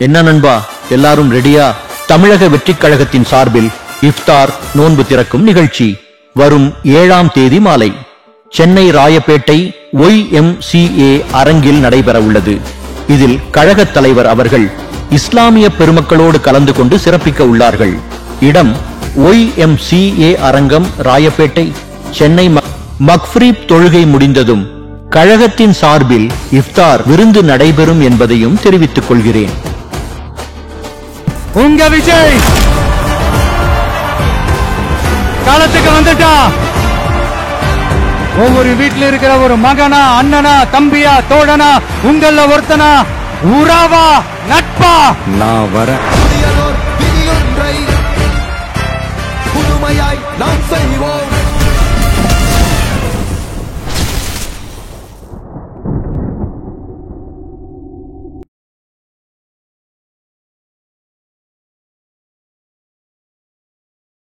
என்ன நண்பா, எல்லாரும் ரெடியா? தமிழக வெற்றிக் கழகத்தின் சார்பில் இஃப்தார் நோன்பு திறக்கும் நிகழ்ச்சி வரும் 7ஆம் தேதி மாலை சென்னை ராயப்பேட்டை YMCA அரங்கில் நடைபெற உள்ளது. இதில் கழகத் தலைவர் அவர்கள் இஸ்லாமிய பெருமக்களோடு கலந்து கொண்டு சிறப்பிக்க உள்ளார்கள். இடம் YMCA அரங்கம், ராயப்பேட்டை, சென்னை. மக்ஃப்ரீப் தொழுகை முடிந்ததும் கழகத்தின் சார்பில் இஃப்தார் விருந்து நடைபெறும் என்பதையும் தெரிவித்துக் கொள்கிறேன். உங்க விஜய் காலத்துக்கு வந்துட்டா. ஒவ்வொரு வீட்டில் இருக்கிற ஒரு மகனா, அண்ணனா, தம்பியா, தோழனா, உங்கள ஒருத்தனா, உறவா, நட்பா நான் வரேன். புதுமையாய் நாம் செய்வோம்.